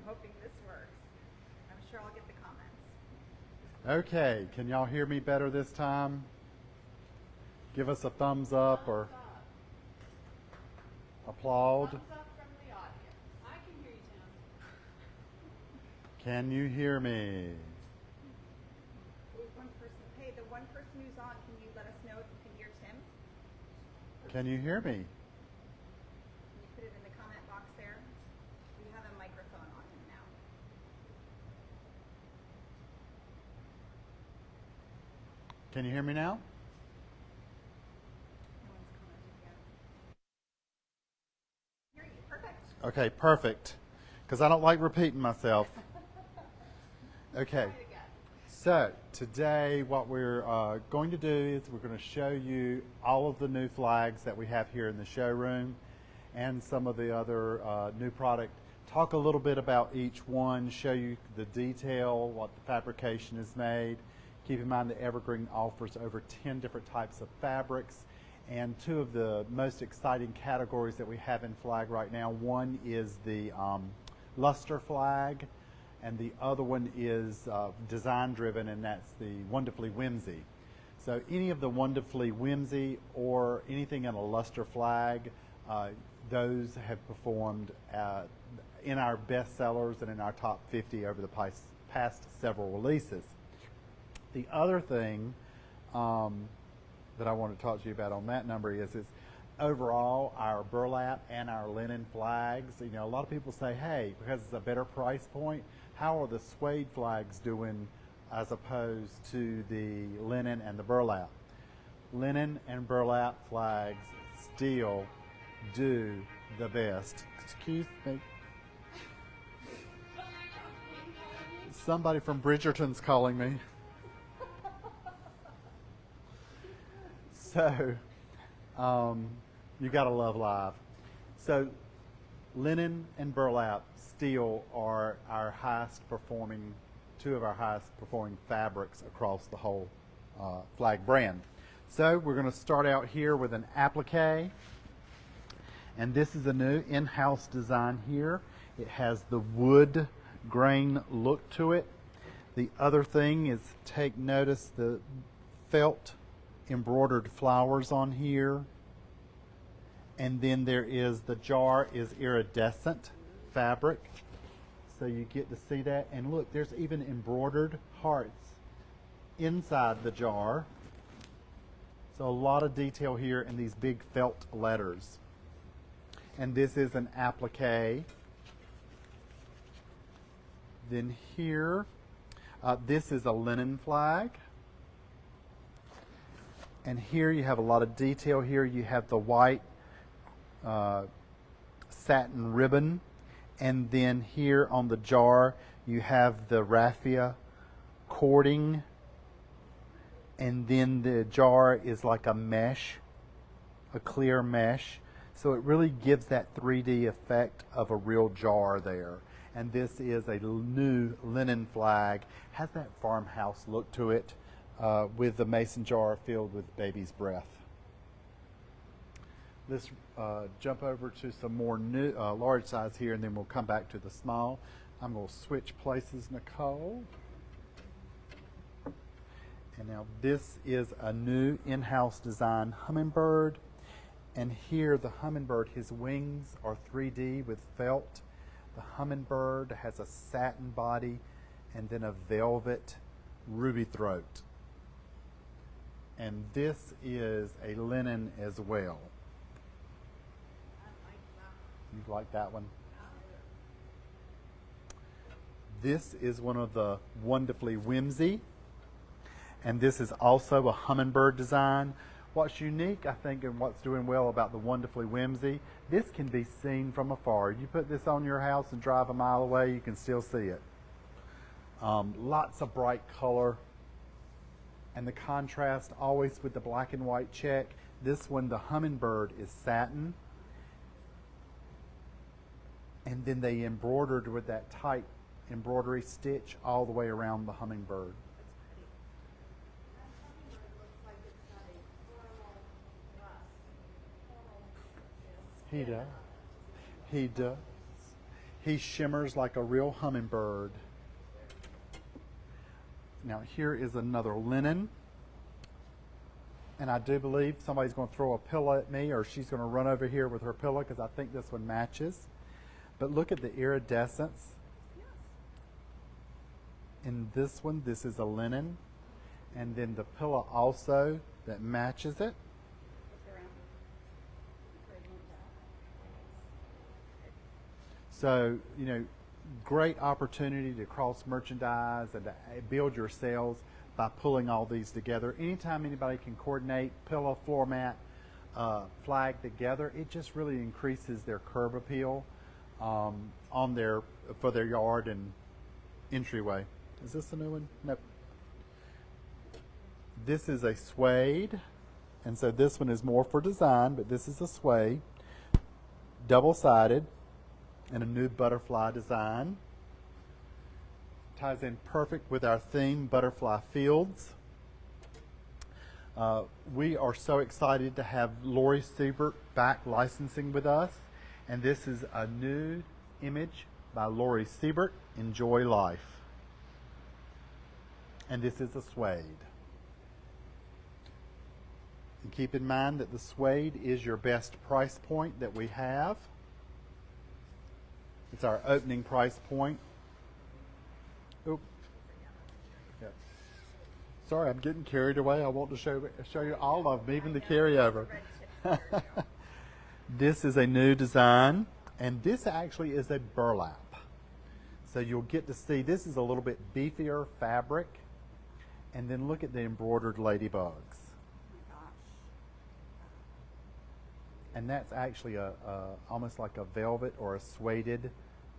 hoping this works. I'm sure I'll get the comments. Okay, can y'all hear me better this time? Give us a thumbs up or applaud. Thumbs up from the audience. I can hear you, Tim. Can you hear me? One person, hey, the one person who's on, can you let us know if you can hear Tim? Can you hear me? Can you put it in the comment box there? We have a microphone on him now. Can you hear me now? No one's commented yet. Hear you, perfect. Okay, perfect. Because I don't like repeating myself. Okay. Try it again. So today what we're going to do is we're going to show you all of the new flags that we have here in the showroom and some of the other new product. Talk a little bit about each one, show you the detail, what the fabrication is made. Keep in mind that Evergreen offers over 10 different types of fabrics, and two of the most exciting categories that we have in flag right now, one is the luster flag, and the other one is design driven, and that's the Wonderfully Whimsy. So any of the Wonderfully Whimsy or anything in a luster flag, those have performed in our best sellers and in our top 50 over the past several releases. The other thing that I want to talk to you about on that number is overall our burlap and our linen flags. You know, a lot of people say, hey, because it's a better price point, how are the suede flags doing as opposed to the linen and the burlap? Linen and burlap flags still do the best. Excuse me. Somebody from Bridgerton's calling me. So, you gotta love live. So, linen and burlap steel are our highest performing, two of our highest performing fabrics across the whole flag brand. So, we're gonna start out here with an applique. And this is a new in-house design here. It has the wood grain look to it. The other thing is, take notice the felt embroidered flowers on here, and then there is the jar is iridescent fabric, so you get to see that. And look, there's even embroidered hearts inside the jar, so a lot of detail here in these big felt letters. And this is an applique. Then here, this is a linen flag. And here you have a lot of detail here. You have the white satin ribbon. And then here on the jar, you have the raffia cording. And then the jar is like a mesh, a clear mesh. So it really gives that 3D effect of a real jar there. And this is a new linen flag. Has that farmhouse look to it. With the mason jar filled with baby's breath. Let's jump over to some more new large size here, and then we'll come back to the small. I'm going to switch places, Nicole. And now this is a new in-house design hummingbird. And here the hummingbird, his wings are 3D with felt. The hummingbird has a satin body and then a velvet ruby throat. And this is a linen as well. You like that one? This is one of the Wonderfully Whimsy. And this is also a hummingbird design. What's unique, I think, and what's doing well about the Wonderfully Whimsy, this can be seen from afar. You put this on your house and drive a mile away, you can still see it. Lots of bright color. And the contrast always with the black and white check. This one, the hummingbird, is satin. And then they embroidered with that tight embroidery stitch all the way around the hummingbird. He does. He does. He shimmers like a real hummingbird. Now here is another linen. And I do believe somebody's going to throw a pillow at me, or she's going to run over here with her pillow because I think this one matches. But look at the iridescence. Yes. In this one, this is a linen. And then the pillow also that matches it. Look around. They won't doubt. So, you know, great opportunity to cross merchandise and to build your sales by pulling all these together. Anytime anybody can coordinate pillow, floor mat, flag together, it just really increases their curb appeal for their yard and entryway. Is this a new one? Nope. This is a suede, and so this one is more for design, but this is a suede, double-sided, and a new butterfly design. Ties in perfect with our theme, Butterfly Fields. We are so excited to have Lori Siebert back licensing with us, and this is a new image by Lori Siebert, Enjoy Life. And this is a suede. And keep in mind that the suede is your best price point that we have. It's our opening price point. Oop. Yeah. Sorry, I'm getting carried away. I want to show you all of them, even the carryover. This is a new design, and this actually is a burlap. So you'll get to see, this is a little bit beefier fabric, and then look at the embroidered ladybugs. Oh my gosh. And that's actually almost like a velvet or a suede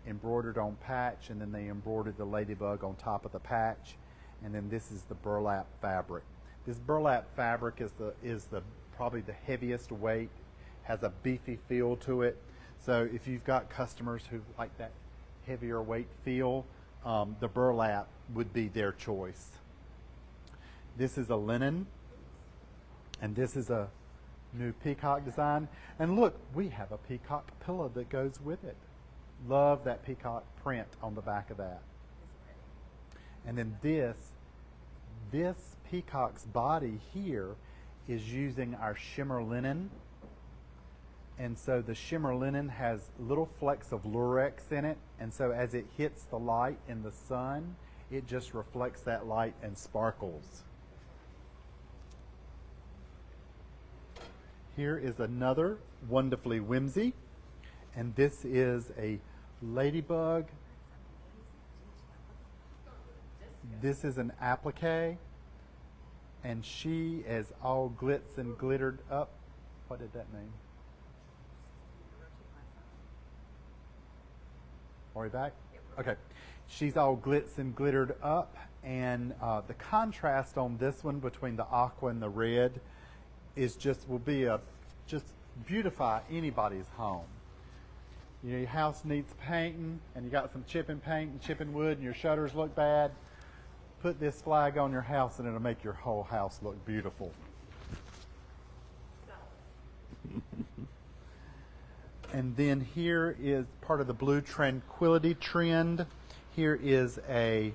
embroidered on patch, and then they embroidered the ladybug on top of the patch, and then this is the burlap fabric. This burlap fabric is probably the heaviest weight, has a beefy feel to it. So if you've got customers who like that heavier weight feel, the burlap would be their choice. This is a linen, and this is a new peacock design. And look, we have a peacock pillow that goes with it. Love that peacock print on the back of that. And then this peacock's body here is using our shimmer linen. And so the shimmer linen has little flecks of lurex in it. And so as it hits the light in the sun, it just reflects that light and sparkles. Here is another Wonderfully Whimsy. And this is a ladybug. This is an applique, and she is all glitz and glittered up. What did that mean? Are we back? Okay. She's all glitz and glittered up, and the contrast on this one between the aqua and the red is will just beautify anybody's home. You know, your house needs painting, and you got some chipping paint and chipping wood, and your shutters look bad. Put this flag on your house, and it'll make your whole house look beautiful. And then here is part of the Blue Tranquility trend. Here is a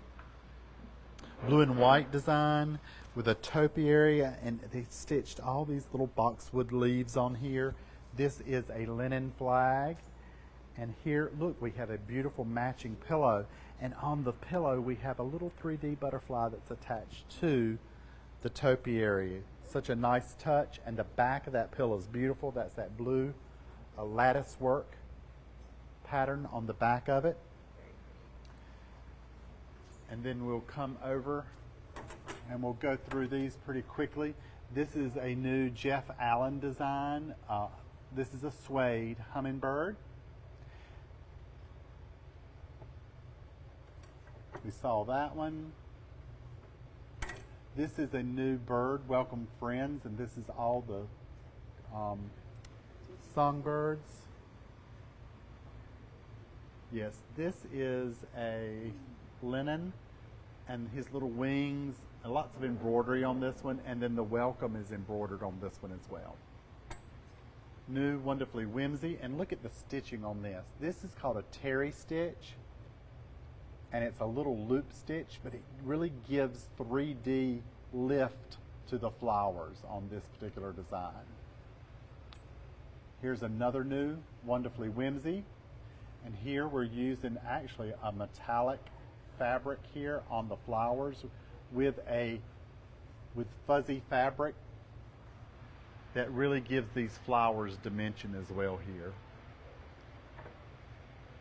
blue and white design with a topiary, and they stitched all these little boxwood leaves on here. This is a linen flag. And here, look, we have a beautiful matching pillow. And on the pillow, we have a little 3D butterfly that's attached to the topiary. Such a nice touch. And the back of that pillow is beautiful. That's that blue lattice work pattern on the back of it. And then we'll come over and we'll go through these pretty quickly. This is a new Jeff Allen design. This is a suede hummingbird. We saw that one. This is a new bird, Welcome Friends, and this is all the songbirds. Yes, this is a linen, and his little wings, and lots of embroidery on this one, and then the welcome is embroidered on this one as well. new, wonderfully whimsy. And look at the stitching on this. This is called a terry stitch, and it's a little loop stitch, but it really gives 3D lift to the flowers on this particular design. Here's another new, wonderfully whimsy. And here we're using actually a metallic fabric here on the flowers with fuzzy fabric that really gives these flowers dimension as well here.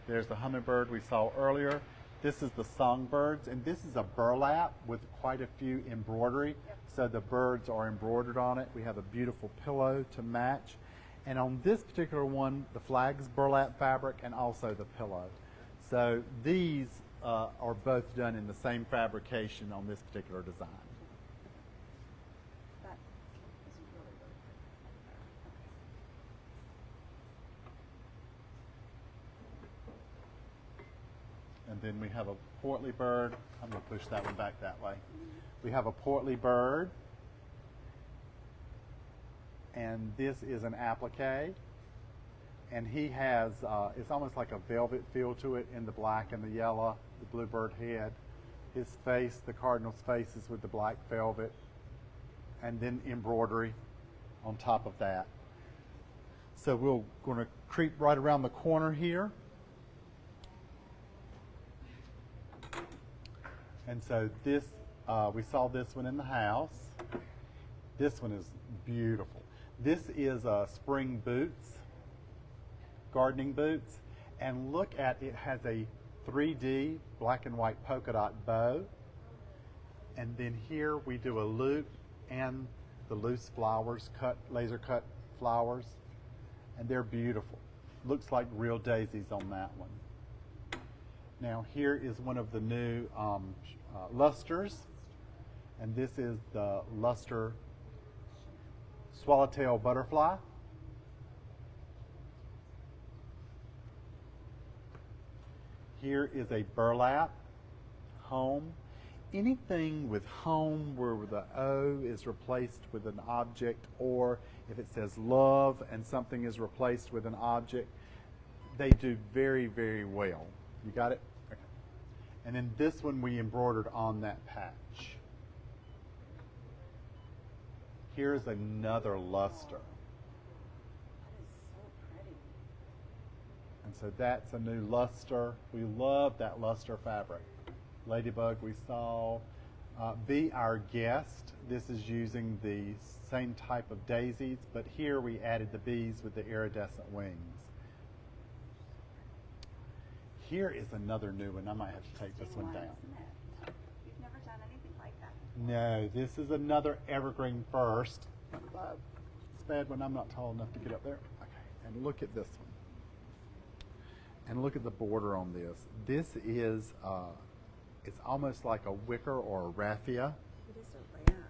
There's the hummingbird we saw earlier. This is the songbirds, and this is a burlap with quite a few embroidery. So the birds are embroidered on it. We have a beautiful pillow to match. And on this particular one, the flag's burlap fabric and also the pillow. So these are both done in the same fabrication on this particular design. That is really, really pretty. And then we have a portly bird. I'm going to push that one back that way. We have a portly bird. And this is an applique. And he has, it's almost like a velvet feel to it in the black and the yellow, the bluebird head. His face, the cardinal's face, is with the black velvet. And then embroidery on top of that. So we're going to creep right around the corner here. And so this, we saw this one in the house. This one is beautiful. This is spring boots, gardening boots. And look at, it has a 3D black and white polka dot bow. And then here we do a loop and the loose flowers, laser cut flowers. And they're beautiful. Looks like real daisies on that one. Now here is one of the new lusters, and this is the luster swallowtail butterfly. Here is a burlap home. Anything with home where the O is replaced with an object, or if it says love and something is replaced with an object, they do very, very well. You got it? Okay. And then this one we embroidered on that patch. Here's another luster. That is so pretty. And so that's a new luster. We love that luster fabric. Ladybug we saw. Be Our Guest. This is using the same type of daisies, but here we added the bees with the iridescent wings. Here is another new one. I might have to take this one down. Isn't it? You've never done anything like that. No, this is another evergreen first. It's bad when I'm not tall enough to get up there. Okay, and look at this one. And look at the border on this. This is, it's almost like a wicker or a raffia. It is a raffia.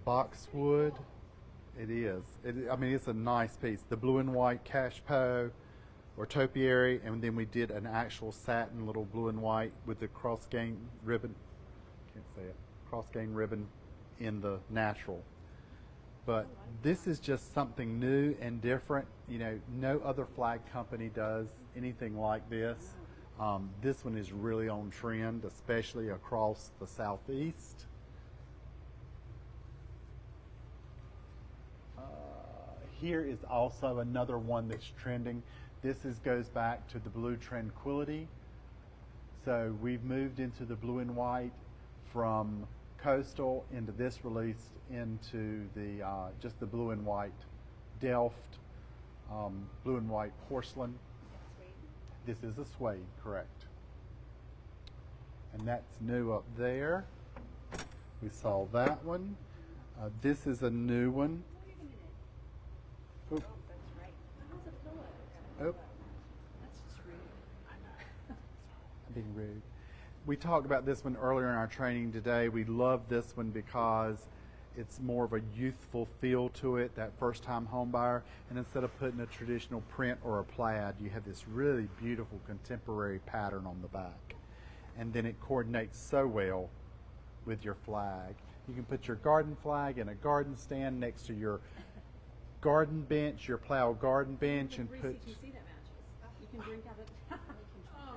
Boxwood. It is. I mean, it's a nice piece. The blue and white cashpo or topiary, and then we did an actual satin little blue and white with the cross gain ribbon. Can't say it. Cross gain ribbon in the natural. But this is just something new and different. You know, no other flag company does anything like this. This one is really on trend, especially across the southeast. Here is also another one that's trending. This goes back to the blue tranquility. So we've moved into the blue and white from coastal into this release into the just the blue and white Delft, blue and white porcelain. This is a suede, correct. And that's new up there. We saw that one. This is a new one. Oop. Oh, that's right. How's a pillow? Oop. That's just rude. I'm being rude. We talked about this one earlier in our training today. We love this one because it's more of a youthful feel to it, that first-time home buyer. And instead of putting a traditional print or a plaid, you have this really beautiful contemporary pattern on the back. And then it coordinates so well with your flag. You can put your garden flag in a garden stand next to your garden bench, your plow garden bench, and Three put. CTC that matches. You can drink out of.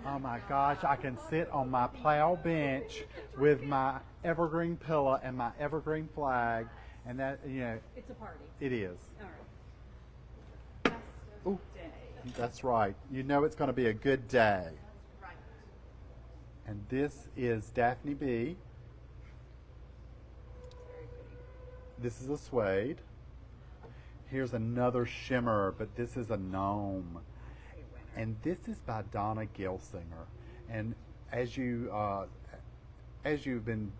Oh my gosh, I can sit on my plow bench with my evergreen pillow and my evergreen flag, and that, It's a party. it is. All right. Ooh, Day. that's right. You know it's going to be a good day. Right. And this is Daphne B. Very pretty. This is a suede. Here's another shimmer, but this is a gnome. And this is by Donna Gilsinger. And as you've been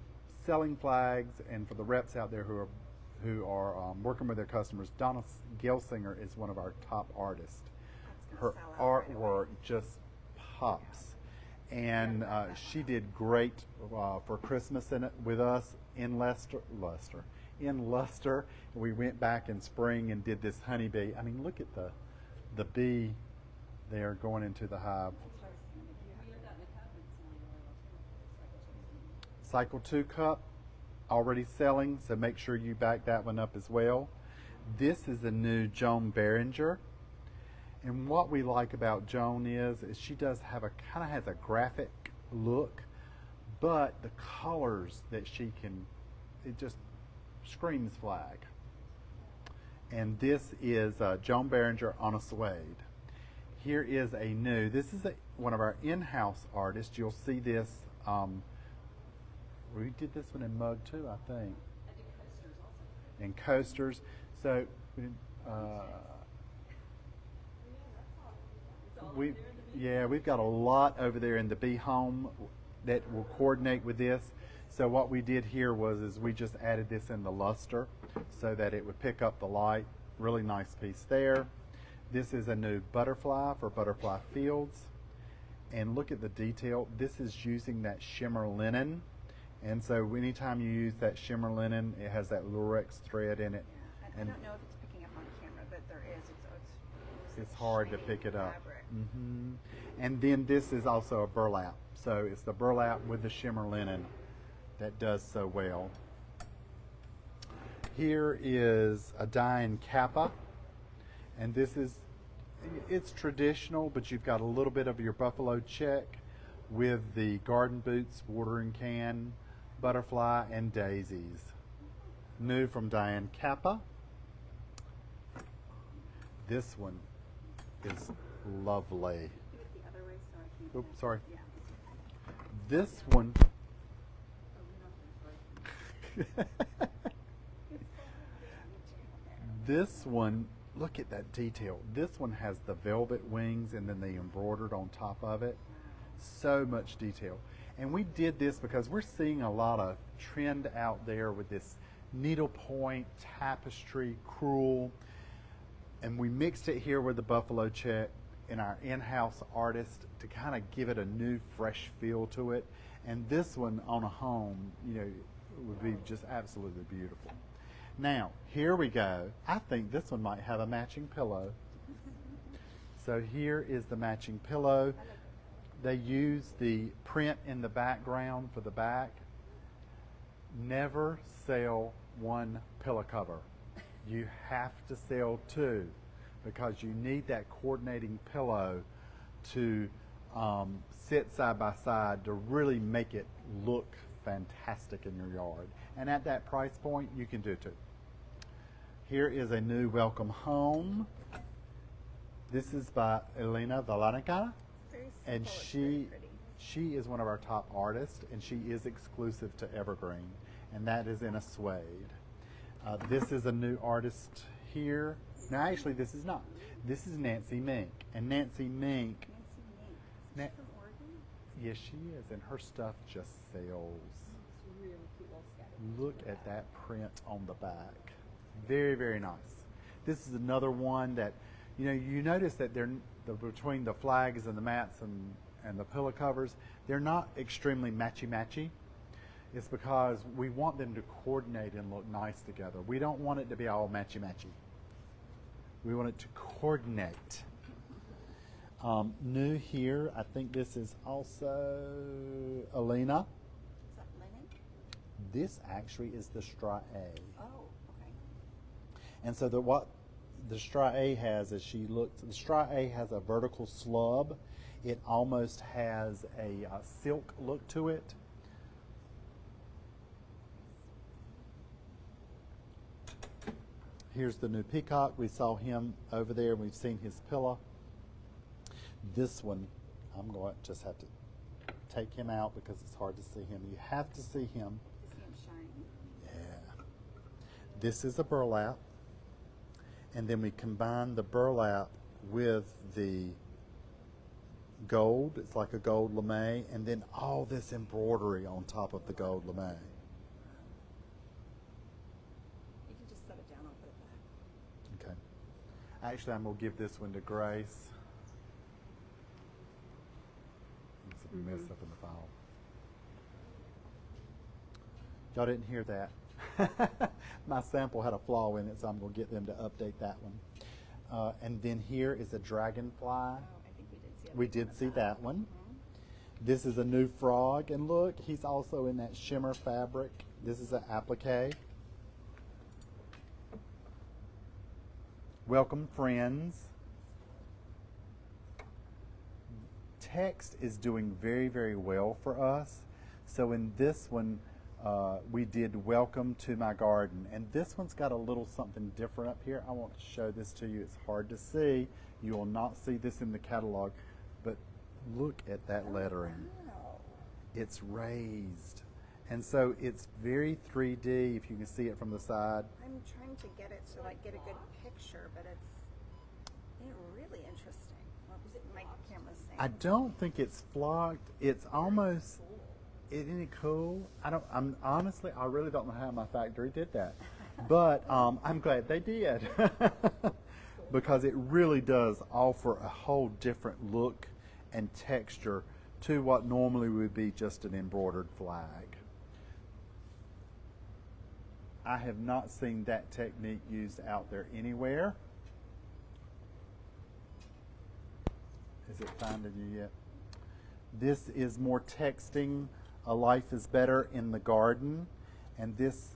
selling flags, and for the reps out there who are working with their customers, Donna Gilsinger is one of our top artists. Her artwork just pops, and she did great for Christmas with us in Luster. We went back in spring and did this honeybee. I mean, look at the bee there going into the hive. Cycle 2 cup already selling, so make sure you back that one up as well. This is the new Joan Behringer. And what we like about Joan is she does have kind of has a graphic look, but the colors that she can, it just screams flag. And this is Joan Behringer on a suede. Here is a new, this is one of our in-house artists. You'll see this, we did this one in mug too, I think. I did coasters also. And coasters. So, we've got a lot over there in the bee home that will coordinate with this. So what we did here is we just added this in the luster so that it would pick up the light. Really nice piece there. This is a new butterfly for Butterfly Fields. And look at the detail. This is using that shimmer linen. And so anytime you use that shimmer linen, it has that lurex thread in it. Yeah. I don't know if it's picking up on camera, but there is. It's hard to pick it up. Fabric. And then this is also a burlap. So it's the burlap with the shimmer linen that does so well. Here is a Diane Kappa. And it's traditional, but you've got a little bit of your buffalo check with the garden boots, watering can, butterfly, and daisies. New from Diane Kappa. This one is lovely. Do it the other way so I can. Oops, sorry. Yeah. This one. This one, look at that detail. This one has the velvet wings and then they embroidered on top of it. So much detail. And we did this because we're seeing a lot of trend out there with this needlepoint, tapestry, crewel. And we mixed it here with the buffalo check and our in-house artist to kind of give it a new, fresh feel to it. And this one on a home, would be just absolutely beautiful. Now, here we go. I think this one might have a matching pillow. So here is the matching pillow. They use the print in the background for the back. Never sell one pillow cover. You have to sell two because you need that coordinating pillow to sit side by side to really make it look fantastic in your yard. And at that price point, you can do two. Here is a new Welcome Home. This is by Elena Valanica. Very simple. And It's very pretty. she is one of our top artists, and she is exclusive to Evergreen, and that is in a suede. This is a new artist here. No, actually, this is not. This is Nancy Mink, and Nancy Mink. Nancy Mink. Is Na- she from Oregon? Yes, she is, and her stuff just sells. It's really cute little scattered. Look at that print on the back. Very, very nice. This is another one that, you notice that between the flags and the mats and the pillow covers, they're not extremely matchy-matchy. It's because we want them to coordinate and look nice together. We don't want it to be all matchy-matchy. We want it to coordinate. New here, I think this is also Alina. Is that linen? This actually is the Strae. Oh, okay. And so the Stri A has as she looks, the Stri A has a vertical slub. It almost has a silk look to it. Here's the new peacock. We saw him over there. We've seen his pillow. This one, I'm going to just have to take him out because it's hard to see him. You have to see him. You see him shine. Yeah. This is a burlap. And then we combine the burlap with the gold. It's like a gold lame. And then all this embroidery on top of the gold lame. You can just set it down. I'll put it back. Okay. Actually, I'm going to give this one to Grace. It's a mess up in the file. Y'all didn't hear that. My sample had a flaw in it, so I'm going to get them to update that one. And then here is a dragonfly. Oh, I think we did see it. We did see that one. This is a new frog, and look, he's also in that shimmer fabric. This is an applique. Welcome, friends. Text is doing very, very well for us. So in this one, we did Welcome to My Garden. And this one's got a little something different up here. I want to show this to you. It's hard to see. You will not see this in the catalog. But look at that lettering. Wow. It's raised. And so it's very 3D if you can see it from the side. I'm trying to get it so I get a good picture, but it's really interesting. What was it my camera's saying? I don't think it's flocked. It's almost, isn't it cool? I'm honestly, I really don't know how my factory did that. But I'm glad they did. Because it really does offer a whole different look and texture to what normally would be just an embroidered flag. I have not seen that technique used out there anywhere. Is it finding you yet? This is more texting. A life is better in the garden. And this,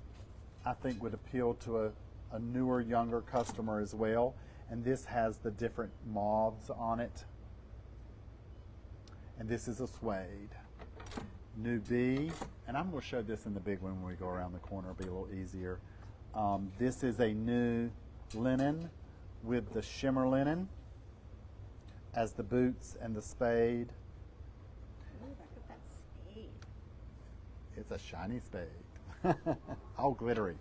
I think, would appeal to a newer, younger customer as well. And this has the different moths on it. And this is a suede. New B, and I'm going to show this in the big one when we go around the corner. It'll be a little easier. This is a new linen with the shimmer linen as the boots and the spade. Ooh, look at that spade. It's a shiny spade. All glittery.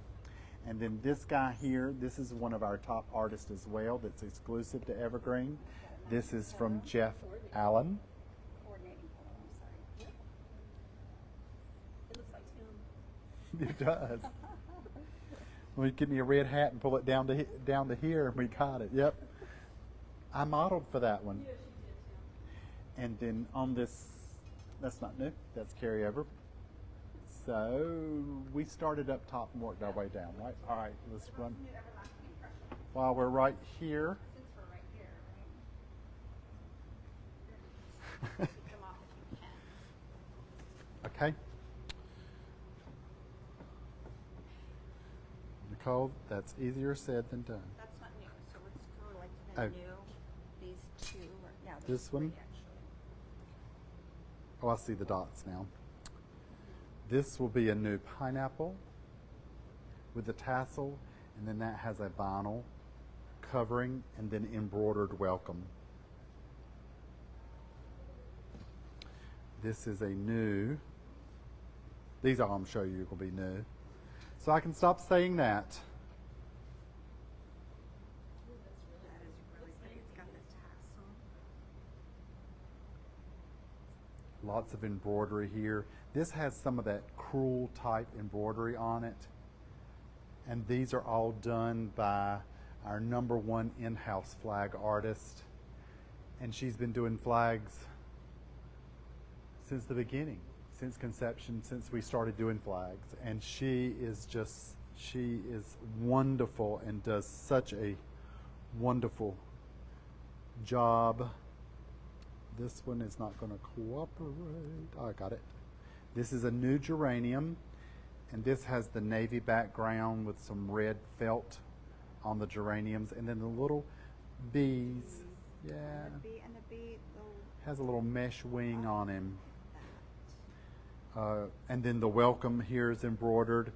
And then this guy here, this is one of our top artists as well that's exclusive to Evergreen. This is from Jeff Allen. Coordinating photo, I'm sorry. It looks like him. It does. Well, you give me a red hat and pull it down to here, and we got it. Yep. I modeled for that one. Yeah, she did, Tim. And then on this, that's not new. That's carryover. So we started up top and worked our way down, right? All right, let's run. New everlasting impression. While we're right here. Since we're right here, right? Take them off if you can. Okay. Nicole, that's easier said than done. That's not new, so let's go like to Oh. the new. These two, or yeah, there's This one? three, actually. Oh, I see the dots now. This will be a new pineapple with the tassel, and then that has a vinyl covering and then embroidered welcome. This is a new, these are I'm showing you will be new. So I can stop saying that. That is really pretty. It's got the tassel. Lots of embroidery here. This has some of that cruel type embroidery on it. And these are all done by our #1 in-house flag artist. And she's been doing flags since the beginning, since conception, since we started doing flags. And she is wonderful and does such a wonderful job. This one is not going to cooperate. Oh, I got it. This is a new geranium, and this has the navy background with some red felt on the geraniums, and then the little bees. Yeah, The bee and the bee, little has a little mesh wing on him. And then the welcome here is embroidered.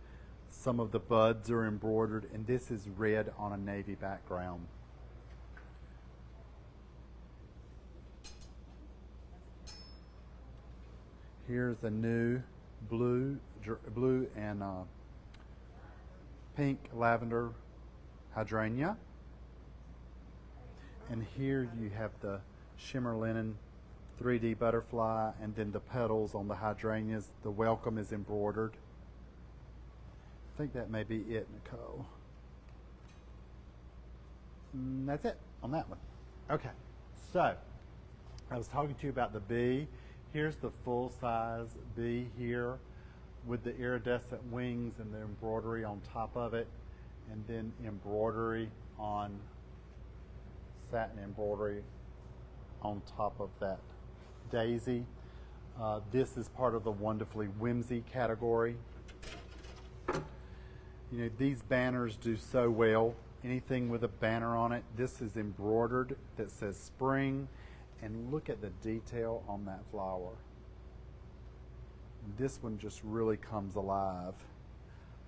Some of the buds are embroidered, and this is red on a navy background. Here's a new blue and pink lavender hydrangea. And here you have the shimmer linen 3D butterfly, and then the petals on the hydrangeas. The welcome is embroidered. I think that may be it, Nicole. That's it on that one. Okay, so I was talking to you about the bee. Here's the full-size bee here with the iridescent wings and the embroidery on top of it, and then embroidery on satin embroidery on top of that daisy. This is part of the wonderfully whimsy category. You know, these banners do so well. Anything with a banner on it. This is embroidered that says spring, and look at the detail on that flower. And this one just really comes alive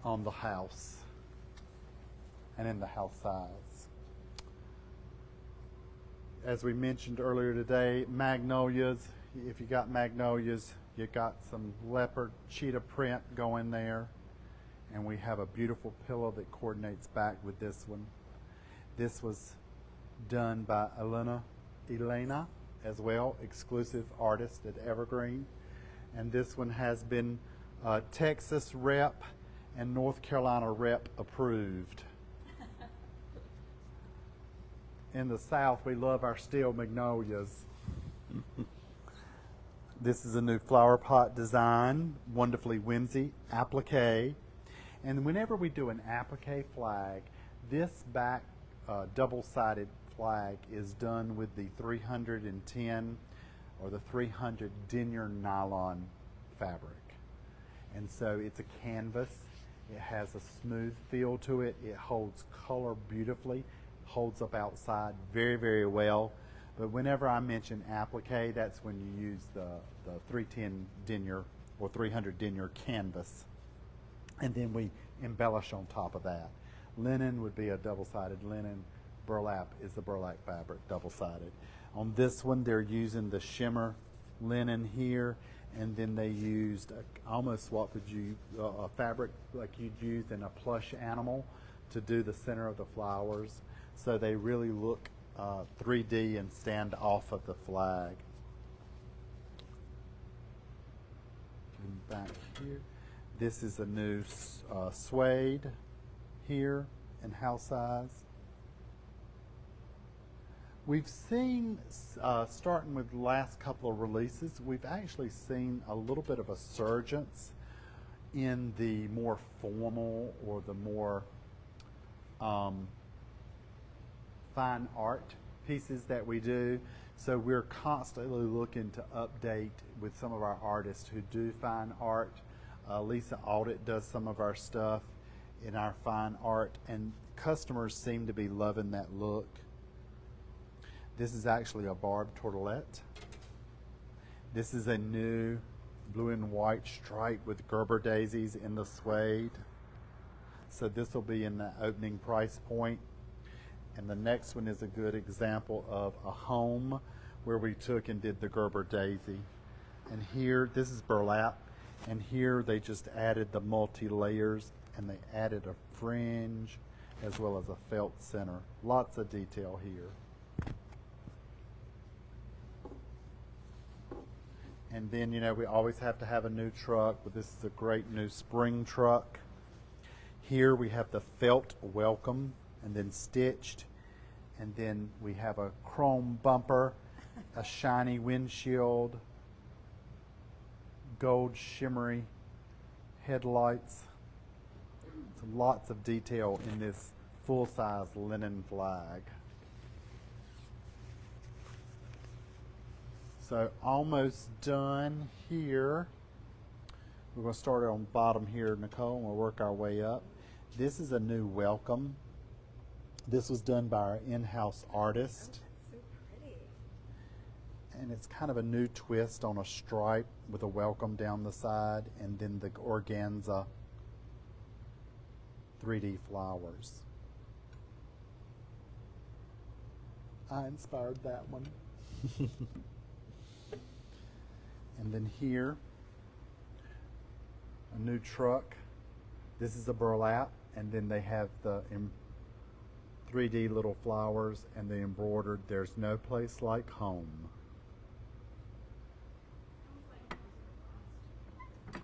on the house and in the house size. As we mentioned earlier today, magnolias. If you got magnolias, you got some leopard cheetah print going there. And we have a beautiful pillow that coordinates back with this one. This was done by Elena as well, exclusive artist at Evergreen. And this one has been Texas rep and North Carolina rep approved. In the South, we love our steel magnolias. This is a new flower pot design, wonderfully whimsy, applique. And whenever we do an applique flag, this back double-sided flag is done with the 310 or the 300 denier nylon fabric. And so it's a canvas. It has a smooth feel to it. It holds color beautifully, holds up outside very, very well. But whenever I mention applique, that's when you use the 310 denier or 300 denier canvas. And then we embellish on top of that. Linen would be a double-sided linen. Burlap is the burlap fabric, double-sided. On this one, they're using the shimmer linen here, and then they used almost what would you, a fabric like you'd use in a plush animal to do the center of the flowers. So they really look 3D and stand off of the flag. And back here. This is a new suede here in house size. We've seen, starting with the last couple of releases, we've actually seen a little bit of a surgence in the more formal or the more fine art pieces that we do. So we're constantly looking to update with some of our artists who do fine art. Lisa Audit does some of our stuff in our fine art, and customers seem to be loving that look. This is actually a barb tortolette. This is a new blue and white stripe with Gerber daisies in the suede. So this will be in the opening price point. And the next one is a good example of a home where we took and did the Gerber daisy. And here, this is burlap. And here they just added the multi-layers, and they added a fringe as well as a felt center. Lots of detail here. And then, you know, we always have to have a new truck, but this is a great new spring truck. Here we have the felt welcome and then stitched. And then we have a chrome bumper, a shiny windshield, gold shimmery headlights. So lots of detail in this full-size linen flag. So almost done here. We're going to start on bottom here, Nicole, and we'll work our way up. This is a new welcome. This was done by our in-house artist, That's so pretty. and it's kind of a new twist on a stripe with a welcome down the side, and then the organza 3D flowers. I inspired that one. And then here, a new truck. This is a burlap, and then they have the 3D little flowers and the embroidered, "There's no place like home."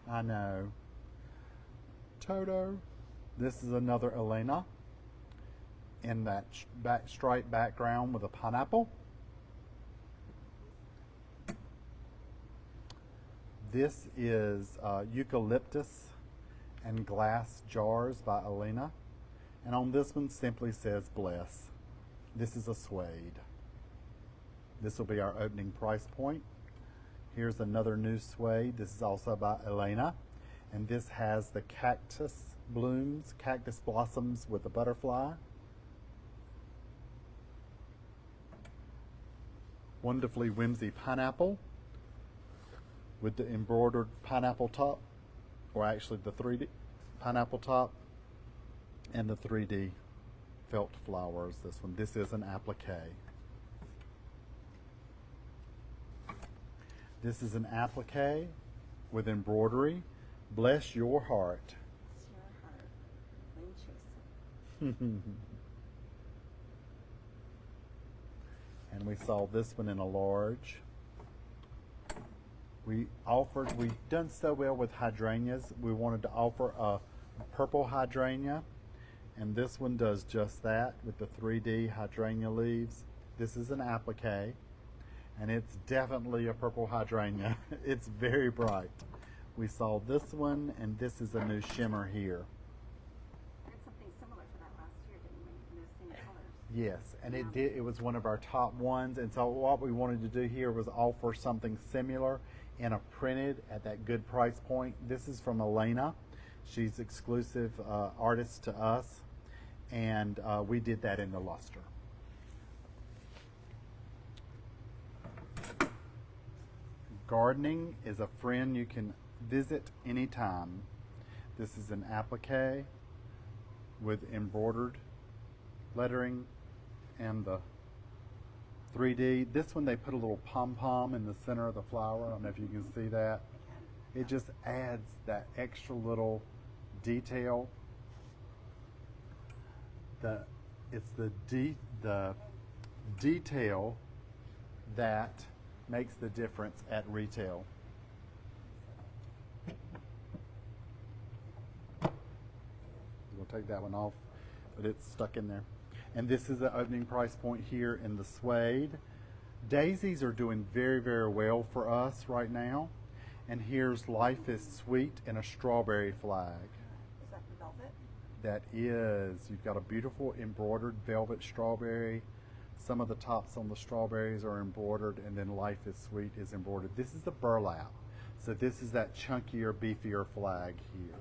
I know. Toto. This is another Elena in that striped background with a pineapple. This is Eucalyptus and Glass Jars by Elena. And on this one simply says bless. This is a suede. This will be our opening price point. Here's another new suede. This is also by Elena. And this has the cactus blooms, cactus blossoms with a butterfly. Wonderfully whimsy pineapple with the embroidered pineapple top, or actually the 3D pineapple top and the 3D felt flowers. This is an applique. This is an applique with embroidery. Bless your heart. It's your heart. Wing chasing. And we saw this one in a large. We've done so well with hydrangeas. We wanted to offer a purple hydrangea, and this one does just that with the 3D hydrangea leaves. This is an applique, and it's definitely a purple hydrangea. It's very bright. We saw this one, and this is a new shimmer here. I had something similar to that last year, didn't we? In those same colors. Yes, and it was one of our top ones, and so what we wanted to do here was offer something similar in a printed at that good price point. This is from Elena. She's exclusive artist to us, and we did that in the luster. Gardening is a friend you can visit anytime. This is an applique with embroidered lettering and the 3D. This one they put a little pom-pom in the center of the flower. I don't know if you can see that. It just adds that extra little detail. It's the detail that makes the difference at retail. We'll take that one off, but it's stuck in there. And this is the opening price point here in the suede. Daisies are doing very, very well for us right now. And here's Life is Sweet in a strawberry flag. Is that the velvet? That is. You've got a beautiful embroidered velvet strawberry. Some of the tops on the strawberries are embroidered, and then Life is Sweet is embroidered. This is the burlap. So this is that chunkier, beefier flag here.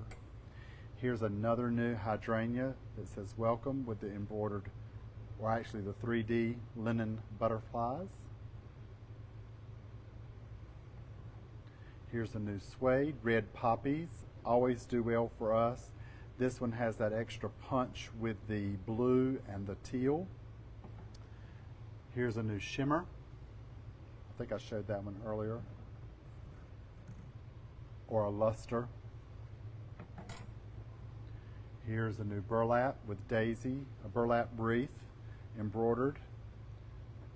Here's another new hydrangea that says welcome with the embroidered, or actually the 3D linen butterflies. Here's a new suede, red poppies, always do well for us. This one has that extra punch with the blue and the teal. Here's a new shimmer. I think I showed that one earlier. Or a luster. Here's a new burlap with daisy, a burlap wreath embroidered,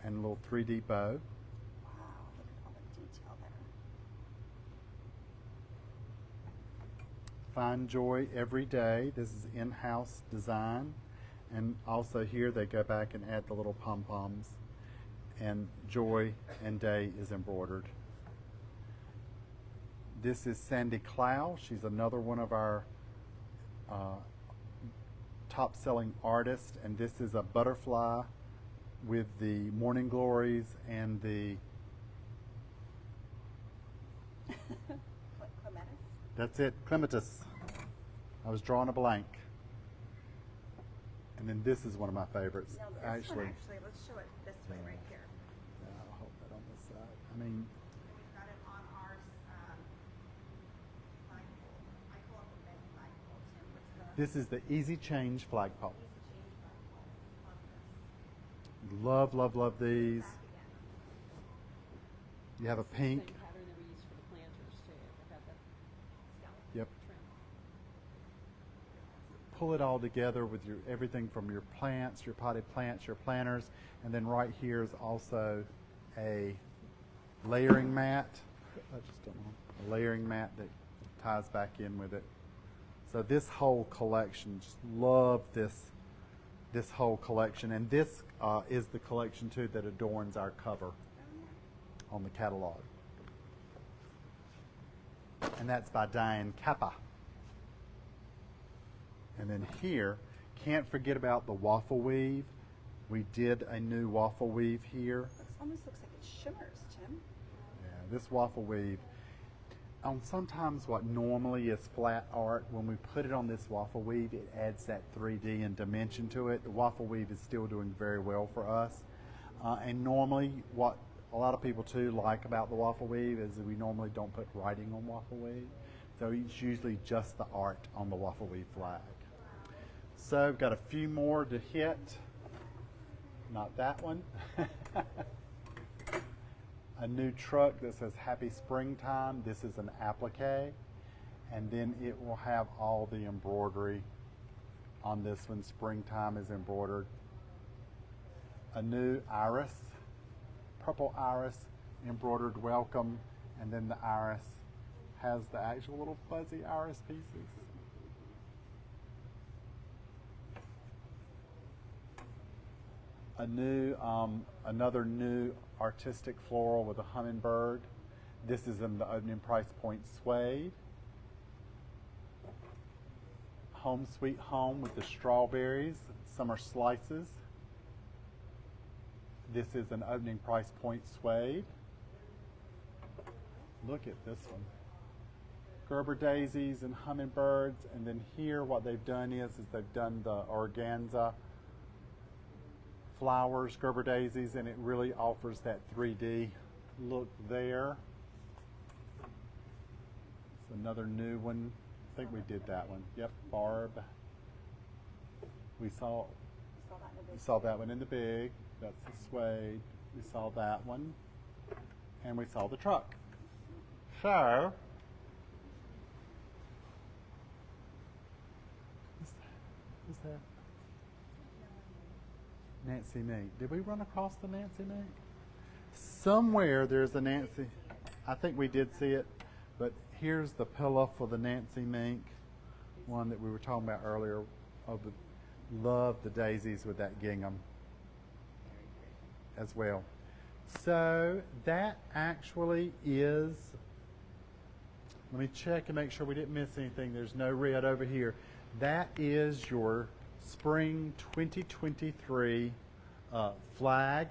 and a little 3D bow. Wow, look at all the detail there. Find joy every day. This is in-house design. And also here they go back and add the little pom-poms. And joy and day is embroidered. This is Sandy Clow. She's another one of our top-selling artists. And this is a butterfly with the morning glories and the... Clematis? That's it, clematis. I was drawing a blank. And then this is one of my favorites. Now this Actually, one, actually, let's show it this way right here. yeah, I'll hold that on this side. I mean, We've got it on our flagpole. I call it the bed flagpole. Tim, what's the this is the Easy Change flagpole. easy change flagpole? Love this. Love, love, love these. Back again. You have a It's the pink. Same pattern that we use for the planters too. They have the scallop Yep. trim. Pull it all together with your everything from your plants, your potted plants, your planters, and then right here is also a layering mat. I just don't know. A layering mat that ties back in with it. So this whole collection, just love this whole collection, and this is the collection too that adorns our cover on the catalog. And that's by Diane Kappa. And then here, can't forget about the waffle weave. We did a new waffle weave here. Almost looks like it shimmers, Tim. Yeah, this waffle weave, on sometimes what normally is flat art, when we put it on this waffle weave, it adds that 3D and dimension to it. The waffle weave is still doing very well for us. And normally what a lot of people too like about the waffle weave is that we normally don't put writing on waffle weave. So it's usually just the art on the waffle weave flag. So we've got a few more to hit. Not that one. A new truck that says Happy Springtime. This is an applique. And then it will have all the embroidery on this one. Springtime is embroidered. A new iris, purple iris, embroidered welcome. And then the iris has the actual little fuzzy iris pieces. A new, another new artistic floral with a hummingbird. This is in the opening price point suede. Home Sweet Home with the strawberries, summer slices. This is an opening price point suede. Look at this one. Gerber daisies and hummingbirds, and then here what they've done is they've done the organza flowers, Gerber daisies, and it really offers that 3D look there. It's another new one. I think we did that one. Yep, Barb. We saw that one in the big. That's the suede. We saw that one. And we saw the truck. So, who's that? Nancy Mink. Did we run across the Nancy Mink? Somewhere there's a Nancy. I think we did see it, but here's the pillow for the Nancy Mink, one that we were talking about earlier. Love the daisies with that gingham as well. So that actually is, let me check and make sure we didn't miss anything. There's no red over here. That is your Spring 2023 flag.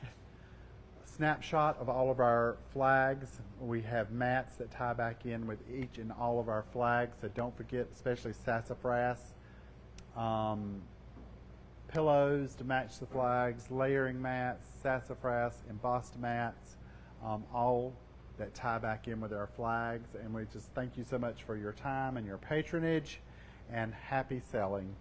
Snapshot of all of our flags. We have mats that tie back in with each and all of our flags, so don't forget, especially sassafras. Pillows to match the flags, layering mats, sassafras, embossed mats, all that tie back in with our flags. And we just thank you so much for your time and your patronage, and happy selling.